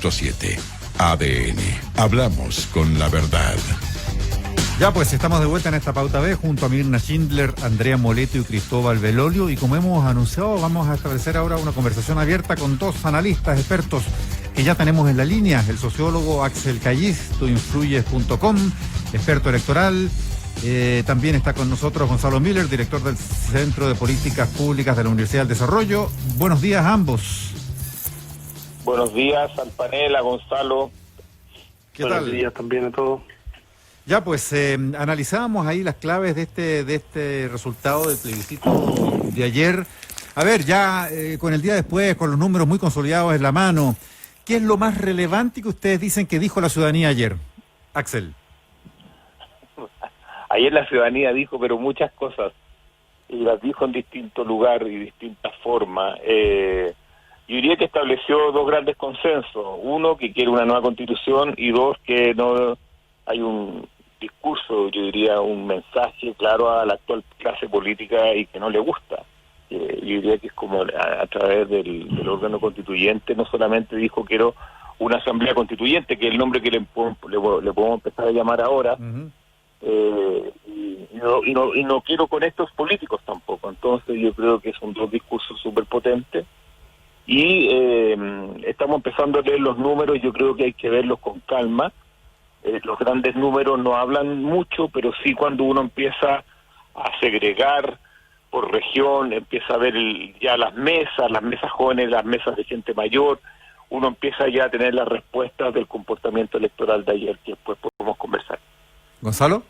98.7. ADN. Hablamos con la verdad. Ya pues, estamos de vuelta en esta Pauta B junto a Mirna Schindler, Andrea Moleto y Cristóbal Belolio, y como hemos anunciado, vamos a establecer ahora una conversación abierta con dos analistas expertos que ya tenemos en la línea: el sociólogo Axel Callis, tuinfluyes.com, experto electoral. También está con nosotros Gonzalo Miller, director del Centro de Políticas Públicas de la Universidad del Desarrollo. Buenos días a ambos. Buenos días al panel, a Gonzalo. ¿Qué tal? Buenos días también a todos. Ya pues, analizábamos ahí las claves de este resultado del plebiscito de ayer. A ver, ya con el día después, con los números muy consolidados en la mano, ¿qué es lo más relevante que ustedes dicen que dijo la ciudadanía ayer? Axel. Ayer la ciudadanía dijo, pero muchas cosas, y las dijo en distintos lugares y distintas formas. Yo diría que estableció dos grandes consensos: uno, que quiere una nueva constitución, y dos, que no hay un discurso, yo diría un mensaje claro a la actual clase política y que no le gusta. Yo diría que es como a través del órgano constituyente. No solamente dijo quiero una asamblea constituyente, que es el nombre que le podemos empezar a llamar ahora, y no quiero con estos políticos tampoco. Entonces yo creo que son dos discursos súper potentes. Y estamos empezando a leer los números. Yo creo que hay que verlos con calma. Los grandes números no hablan mucho, pero sí cuando uno empieza a segregar por región, empieza a ver ya las mesas jóvenes, las mesas de gente mayor, uno empieza ya a tener las respuestas del comportamiento electoral de ayer, que después podemos conversar. ¿Gonzalo?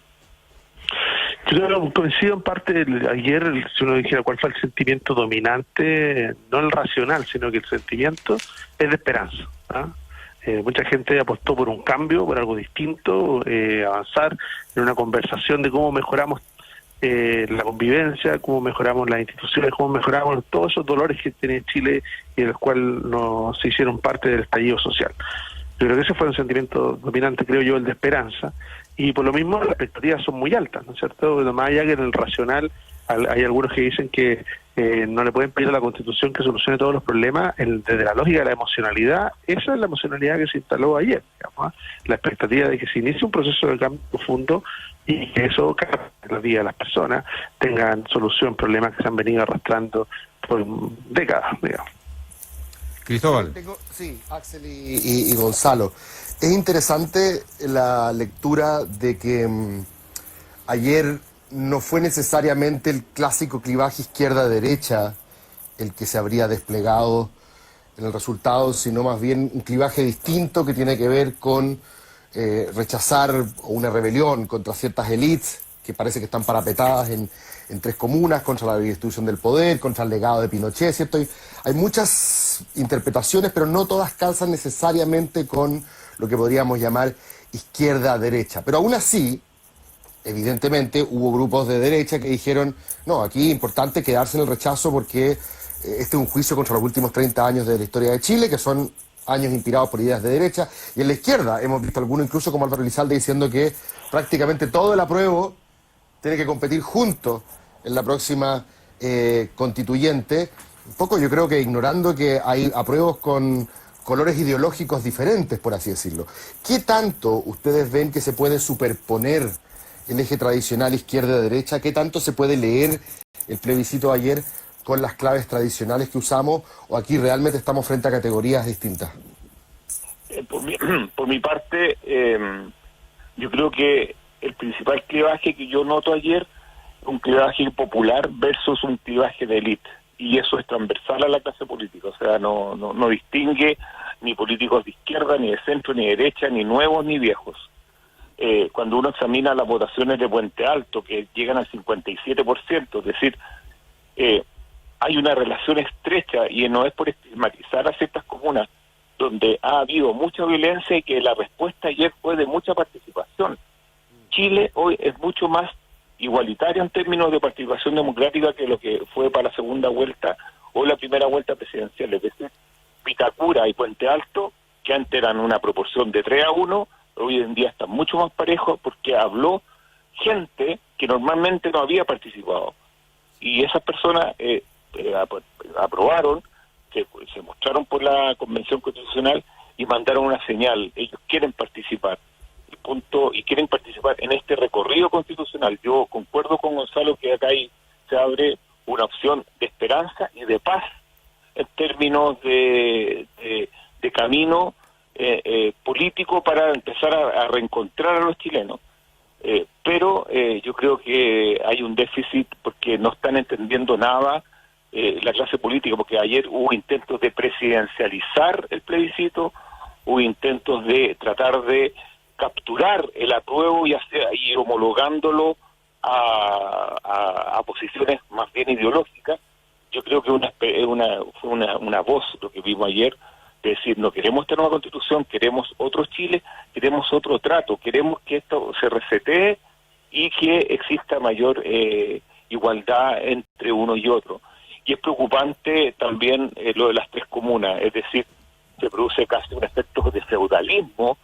Yo coincido en parte. Ayer, si uno dijera cuál fue el sentimiento dominante, no el racional, sino que el sentimiento es de esperanza, ¿ah? Mucha gente apostó por un cambio, por algo distinto, avanzar en una conversación de cómo mejoramos la convivencia, cómo mejoramos las instituciones, cómo mejoramos todos esos dolores que tiene Chile y de los cuales se hicieron parte del estallido social. Yo creo que ese fue un sentimiento dominante, creo yo, el de esperanza, y por lo mismo las expectativas son muy altas, ¿no es cierto? Más allá que en el racional, hay algunos que dicen que no le pueden pedir a la Constitución que solucione todos los problemas. Desde la lógica de la emocionalidad, esa es la emocionalidad que se instaló ayer, digamos, la expectativa de que se inicie un proceso de cambio profundo y que eso cambie la vida de las personas, tengan solución problemas que se han venido arrastrando por décadas, digamos. Cristóbal. Sí, Axel y Gonzalo. Es interesante la lectura de que ayer no fue necesariamente el clásico clivaje izquierda-derecha el que se habría desplegado en el resultado, sino más bien un clivaje distinto que tiene que ver con rechazar una rebelión contra ciertas élites que parece que están parapetadas en tres comunas, contra la distribución del poder, contra el legado de Pinochet, ¿cierto? Hay muchas interpretaciones, pero no todas calzan necesariamente con lo que podríamos llamar izquierda-derecha. Pero aún así, evidentemente, hubo grupos de derecha que dijeron, no, aquí es importante quedarse en el rechazo porque este es un juicio contra los últimos 30 años de la historia de Chile, que son años inspirados por ideas de derecha. Y en la izquierda hemos visto algunos, incluso como Álvaro Elizalde, diciendo que prácticamente todo el apruebo tiene que competir juntos en la próxima constituyente. Un poco yo creo que ignorando que hay apruebos con colores ideológicos diferentes, por así decirlo. ¿Qué tanto ustedes ven que se puede superponer el eje tradicional izquierda-derecha? ¿Qué tanto se puede leer el plebiscito de ayer con las claves tradicionales que usamos? ¿O aquí realmente estamos frente a categorías distintas? Por mi parte, yo creo que el principal clivaje que yo noto ayer es un clivaje popular versus un clivaje de élite. Y eso es transversal a la clase política. O sea, no distingue ni políticos de izquierda, ni de centro, ni de derecha, ni nuevos, ni viejos. Cuando uno examina las votaciones de Puente Alto, que llegan al 57%, es decir, hay una relación estrecha, y no es por estigmatizar a ciertas comunas donde ha habido mucha violencia y que la respuesta ayer fue de mucha participación. Chile hoy es mucho más igualitario en términos de participación democrática que lo que fue para la segunda vuelta o la primera vuelta presidencial. Es decir, Vitacura y Puente Alto, que antes eran una proporción de 3-1, hoy en día están mucho más parejos porque habló gente que normalmente no había participado. Y esas personas aprobaron, se mostraron por la Convención Constitucional y mandaron una señal. Ellos quieren participar. Y quieren participar en este recorrido constitucional. Yo concuerdo con Gonzalo que acá se abre una opción de esperanza y de paz en términos de camino político para empezar a reencontrar a los chilenos. Pero yo creo que hay un déficit porque no están entendiendo nada la clase política, porque ayer hubo intentos de presidencializar el plebiscito, hubo intentos de tratar de capturar el apruebo y homologándolo a posiciones más bien ideológicas. Yo creo que fue una voz lo que vimos ayer, de decir, no queremos esta nueva constitución, queremos otro Chile, queremos otro trato, queremos que esto se resetee y que exista mayor igualdad entre uno y otro. Y es preocupante también lo de las 3 comunas, es decir, se produce casi un efecto de feudalismo,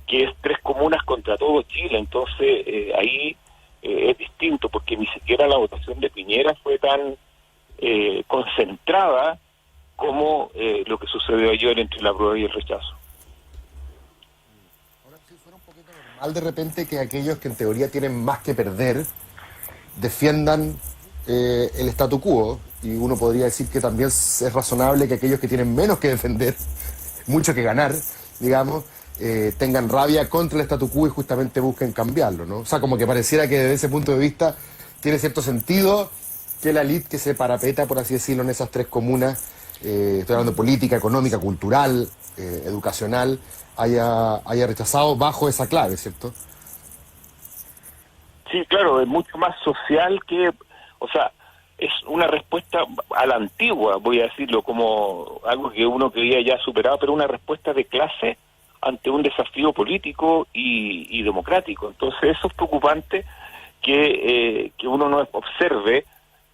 que es 3 comunas contra todo Chile. Entonces ahí es distinto, porque ni siquiera la votación de Piñera fue tan concentrada como lo que sucedió ayer entre la apruebo y el rechazo. Ahora sí fuera un poquito normal de repente que aquellos que en teoría tienen más que perder defiendan el statu quo, y uno podría decir que también es razonable que aquellos que tienen menos que defender, mucho que ganar, digamos, tengan rabia contra el statu quo y justamente busquen cambiarlo, ¿no? O sea, como que pareciera que desde ese punto de vista tiene cierto sentido que la élite que se parapeta, por así decirlo, en esas 3 comunas, estoy hablando de política, económica, cultural, educacional, haya rechazado bajo esa clave, ¿cierto? Sí, claro, es mucho más social que, o sea, es una respuesta a la antigua, voy a decirlo, como algo que uno creía ya superado, pero una respuesta de clase ante un desafío político y democrático. Entonces eso es preocupante, que uno no observe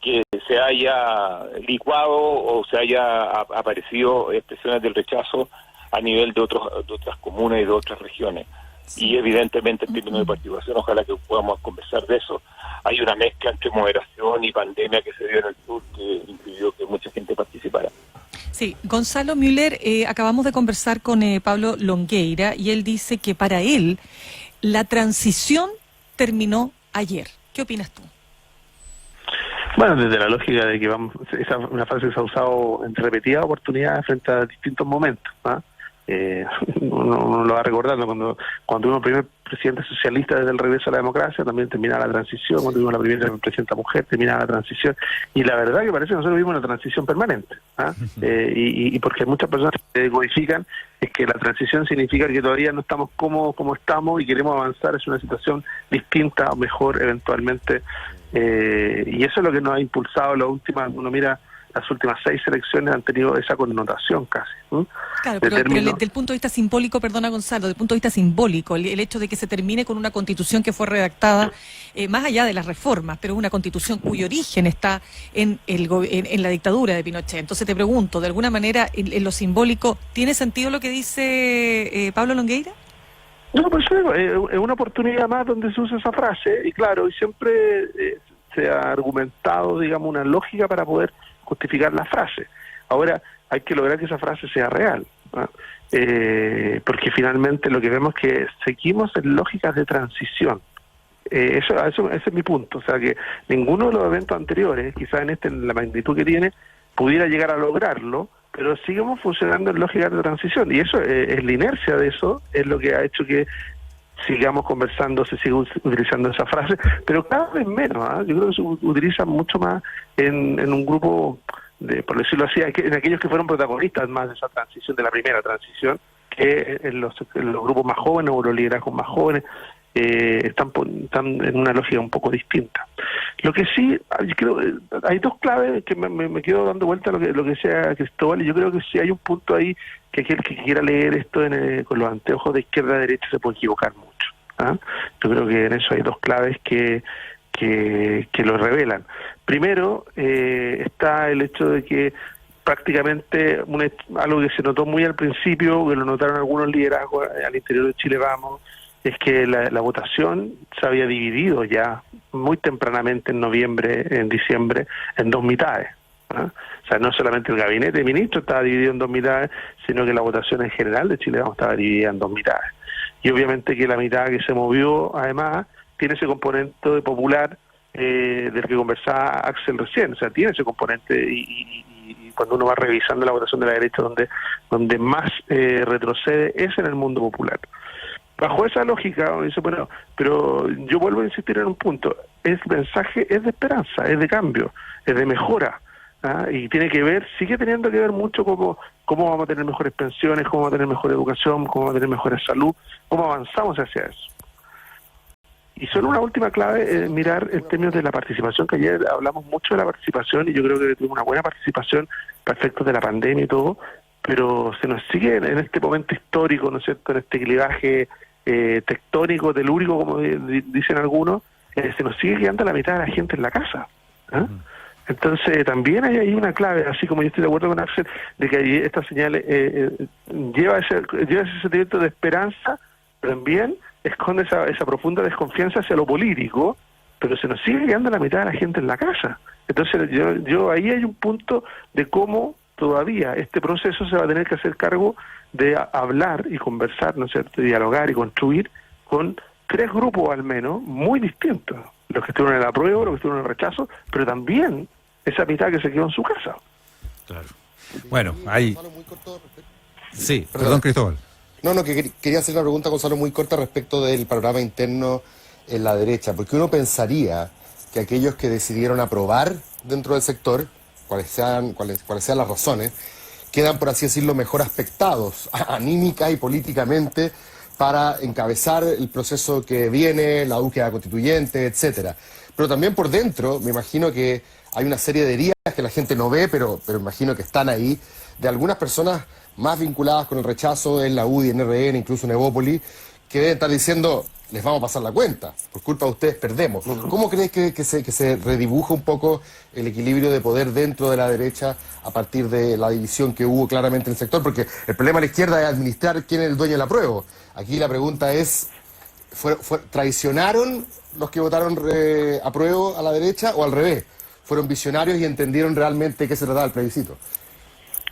que se haya licuado o se haya aparecido expresiones del rechazo a nivel de otras comunas y de otras regiones. Y evidentemente en términos de participación, ojalá que podamos conversar de eso, hay una mezcla entre moderación y pandemia que se dio en el sur que impidió que mucha gente participara. Sí, Gonzalo Müller, acabamos de conversar con Pablo Longueira y él dice que para él la transición terminó ayer. ¿Qué opinas tú? Bueno, desde la lógica de que esa es una frase que se ha usado en repetidas oportunidades frente a distintos momentos, ¿ah? Uno lo va recordando cuando hubo el primer presidente socialista desde el regreso a la democracia, también terminaba la transición, cuando tuvimos la primera presidenta mujer, terminaba la transición, y la verdad que parece que nosotros vivimos una transición permanente, ¿ah? Y porque muchas personas se codifican es que la transición significa que todavía no estamos como estamos y queremos avanzar, es una situación distinta o mejor eventualmente, y eso es lo que nos ha impulsado uno mira las últimas 6 elecciones han tenido esa connotación casi. Claro, pero desde el punto de vista simbólico, perdona Gonzalo, desde el punto de vista simbólico, el hecho de que se termine con una constitución que fue redactada más allá de las reformas, pero una constitución cuyo origen está en la dictadura de Pinochet. Entonces te pregunto, de alguna manera, en lo simbólico, ¿tiene sentido lo que dice Pablo Longueira? No, pues es una oportunidad más donde se usa esa frase, y claro, y siempre se ha argumentado, digamos, una lógica para poder justificar la frase. Ahora hay que lograr que esa frase sea real, ¿no? Porque finalmente lo que vemos es que seguimos en lógicas de transición. Ese es mi punto, o sea que ninguno de los eventos anteriores, quizás en la magnitud que tiene, pudiera llegar a lograrlo, pero seguimos funcionando en lógicas de transición, y eso es la inercia de eso, es lo que ha hecho que sigamos conversando, se sigue utilizando esa frase, pero cada vez menos, ¿eh? Yo creo que se utiliza mucho más en un grupo, por decirlo así, en aquellos que fueron protagonistas más de esa transición, de la primera transición, que en los grupos más jóvenes o los liderazgos más jóvenes están en una lógica un poco distinta. Lo que sí, yo creo, hay 2 claves que me quedo dando vuelta a lo que decía Cristóbal, y yo creo que sí hay un punto ahí que aquel que quiera leer esto con los anteojos de izquierda a derecha se puede equivocar mucho, ¿ah? Yo creo que en eso hay 2 claves que lo revelan. Primero, está el hecho de que prácticamente algo que se notó muy al principio, que lo notaron algunos liderazgos al interior de Chile Vamos, es que la votación se había dividido ya muy tempranamente en noviembre, en diciembre, en 2 mitades. O sea, no solamente el gabinete de ministros estaba dividido en dos mitades, sino que la votación en general de Chile Vamos estaba dividida en dos mitades. Y obviamente que la mitad que se movió, además, tiene ese componente popular del que conversaba Axel recién, o sea, tiene ese componente y cuando uno va revisando la votación de la derecha, donde más retrocede es en el mundo popular. Bajo esa lógica, uno dice, bueno, pero yo vuelvo a insistir en un punto, el mensaje es de esperanza, es de cambio, es de mejora, y tiene que ver, sigue teniendo que ver mucho cómo vamos a tener mejores pensiones, cómo vamos a tener mejor educación, cómo vamos a tener mejor salud, cómo avanzamos hacia eso. Y solo una última clave, mirar en términos de la participación, que ayer hablamos mucho de la participación y yo creo que tuvimos una buena participación para efectos de la pandemia y todo, pero se nos sigue en este momento histórico, ¿no es cierto?, en este clivaje tectónico, telúrico, como dicen algunos, se nos sigue quedando la mitad de la gente en la casa. Entonces también hay ahí una clave, así como yo estoy de acuerdo con Axel, de que esta señal lleva ese sentimiento de esperanza, pero también esconde esa profunda desconfianza hacia lo político, pero se nos sigue quedando la mitad de la gente en la casa. Entonces yo ahí hay un punto de cómo todavía este proceso se va a tener que hacer cargo de hablar y conversar, ¿no es cierto?, dialogar y construir con tres grupos al menos muy distintos, los que estuvieron en el apruebo, los que estuvieron en el rechazo, pero también esa mitad que se quedó en su casa. Claro. Bueno, ahí... Sí, perdón, Cristóbal. No, que quería hacer una pregunta, Gonzalo, muy corta respecto del panorama interno en la derecha, porque uno pensaría que aquellos que decidieron aprobar dentro del sector, cuáles sean las razones, quedan, por así decirlo, mejor aspectados, anímica y políticamente, para encabezar el proceso que viene, la búsqueda constituyente, etcétera. Pero también por dentro, me imagino que hay una serie de heridas que la gente no ve, pero imagino que están ahí, de algunas personas más vinculadas con el rechazo en la UDI, en RN, incluso en Evópoli, que deben estar diciendo, les vamos a pasar la cuenta, por culpa de ustedes perdemos. ¿Cómo crees que se redibuja un poco el equilibrio de poder dentro de la derecha a partir de la división que hubo claramente en el sector? Porque el problema de la izquierda es administrar quién es el dueño del apruebo. Aquí la pregunta es, ¿traicionaron los que votaron apruebo a la derecha o al revés? ¿Fueron visionarios y entendieron realmente qué se trataba el plebiscito?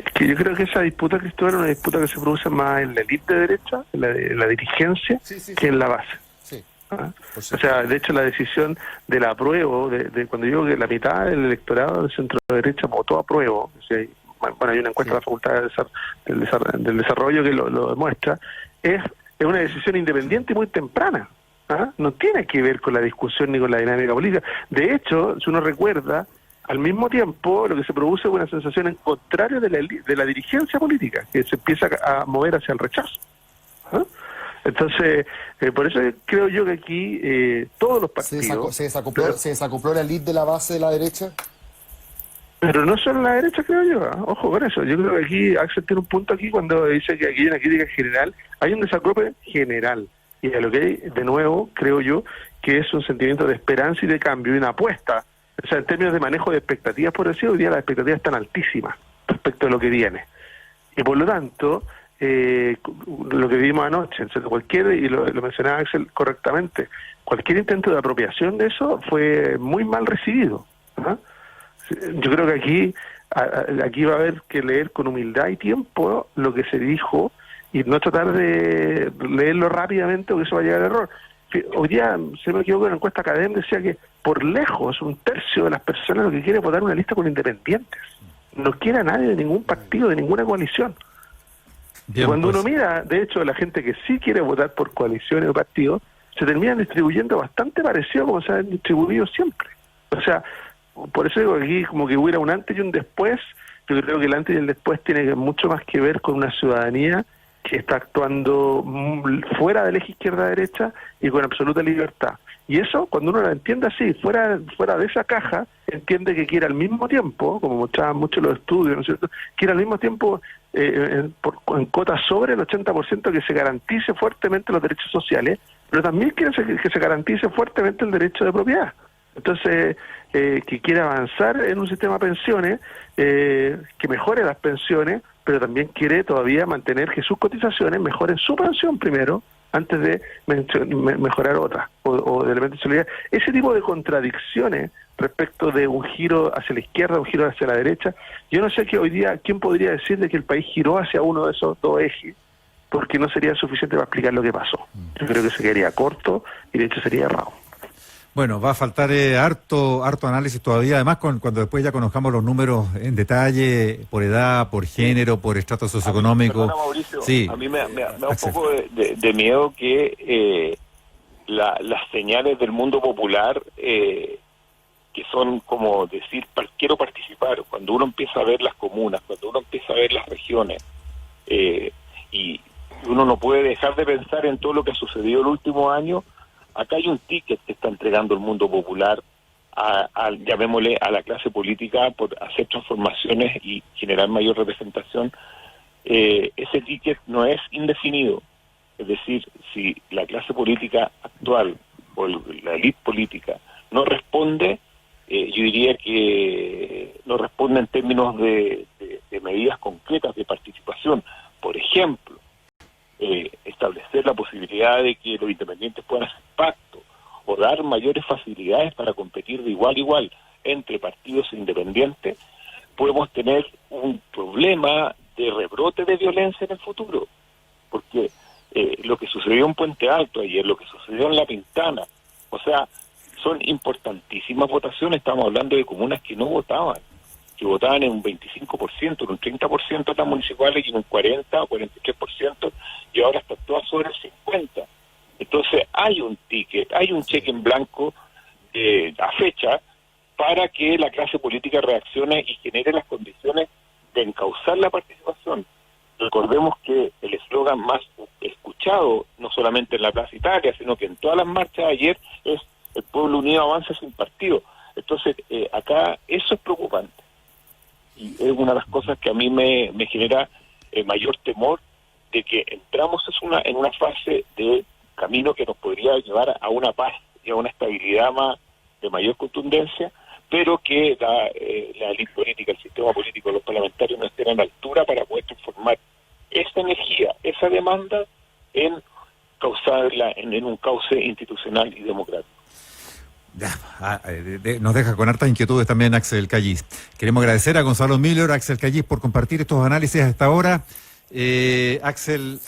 Es que yo creo que esa disputa, Cristóbal, es una disputa que se produce más en la élite de derecha, en la dirigencia, que en la base. Sí. O sea, de hecho, la decisión del apruebo, de cuando digo que la mitad del electorado del centro derecha votó apruebo, o sea, bueno, hay una encuesta de la Facultad del Desarrollo que lo demuestra, es una decisión independiente y muy temprana. No tiene que ver con la discusión ni con la dinámica política. De hecho, si uno recuerda, al mismo tiempo lo que se produce es una sensación en contrario de la dirigencia política, que se empieza a mover hacia el rechazo. Entonces, por eso creo yo que aquí todos los partidos... ¿Se desacopló la elite de la base de la derecha? Pero no solo la derecha, creo yo. Ojo con eso. Yo creo que aquí Axel tiene un punto aquí cuando dice que aquí hay una crítica general. Hay un desacople general. Y a lo que hay, de nuevo, creo yo, que es un sentimiento de esperanza y de cambio y una apuesta. O sea, en términos de manejo de expectativas, por decir, hoy día las expectativas están altísimas respecto a lo que viene. Y por lo tanto, lo que vimos anoche, y lo mencionaba Axel correctamente, cualquier intento de apropiación de eso fue muy mal recibido. Yo creo que aquí va a haber que leer con humildad y tiempo lo que se dijo y no tratar de leerlo rápidamente porque eso va a llegar al error. Hoy día, se me equivoco, en la encuesta académica decía que por lejos un tercio de las personas lo que quiere es votar una lista con independientes. No quiere a nadie de ningún partido, de ninguna coalición. Bien, y cuando uno mira, de hecho, la gente que sí quiere votar por coaliciones o partidos, se terminan distribuyendo bastante parecido como se han distribuido siempre. O sea, por eso digo que aquí como que hubiera un antes y un después. Yo creo que el antes y el después tiene mucho más que ver con una ciudadanía que está actuando fuera del eje izquierda-derecha y con absoluta libertad. Y eso, cuando uno lo entiende así, fuera de esa caja, entiende que quiere al mismo tiempo, como mostraban muchos los estudios, ¿no es cierto?, quiere al mismo tiempo, en cotas sobre el 80%, que se garantice fuertemente los derechos sociales, pero también quiere que se garantice fuertemente el derecho de propiedad. Entonces, que quiere avanzar en un sistema de pensiones, que mejore las pensiones, pero también quiere todavía mantener que sus cotizaciones mejoren su pensión primero antes de mejorar otras, o de elementos de seguridad. Ese tipo de contradicciones respecto de un giro hacia la izquierda, un giro hacia la derecha, yo no sé que hoy día, ¿quién podría decir de que el país giró hacia uno de esos dos ejes? Porque no sería suficiente para explicar lo que pasó. Yo creo que se quedaría corto y de hecho sería errado. Bueno, va a faltar harto análisis todavía, además cuando después ya conozcamos los números en detalle, por edad, por género, por estrato socioeconómico. Perdona, Mauricio, sí. a mí me da un poco de miedo que las señales del mundo popular, que son como decir, quiero participar, cuando uno empieza a ver las comunas, cuando uno empieza a ver las regiones, y uno no puede dejar de pensar en todo lo que ha sucedido el último año. Acá hay un ticket que está entregando el mundo popular llamémosle a la clase política por hacer transformaciones y generar mayor representación. Ese ticket no es indefinido, es decir, si la clase política actual o la élite política no responde, yo diría que no responde en términos de medidas concretas de participación. Por ejemplo, establecer la posibilidad de que los independientes puedan hacer pacto o dar mayores facilidades para competir de igual a igual entre partidos independientes, podemos tener un problema de rebrote de violencia en el futuro. Porque lo que sucedió en Puente Alto ayer, lo que sucedió en La Pintana, o sea, son importantísimas votaciones. Estamos hablando de comunas que no votaban, que votaban en un 25%, en un 30% de las municipales y en un 40 o 43%, y ahora están todas sobre el 50%. Entonces hay un ticket, hay un cheque en blanco a fecha para que la clase política reaccione y genere las condiciones de encauzar la participación. Recordemos que el eslogan más escuchado, no solamente en la Plaza Italia, sino que en todas las marchas de ayer, es el pueblo unido avanza sin partido. Entonces, acá eso es preocupante. Y es una de las cosas que a mí me genera mayor temor de que entramos en una fase de camino que nos podría llevar a una paz y a una estabilidad de mayor contundencia, pero que la élite política, el sistema político, los parlamentarios no estén a la altura para poder transformar esa energía, esa demanda en causarla en un cauce institucional y democrático. Nos deja con hartas inquietudes también Axel Callis. Queremos agradecer a Gonzalo Miller, Axel Callis, por compartir estos análisis hasta ahora. Axel...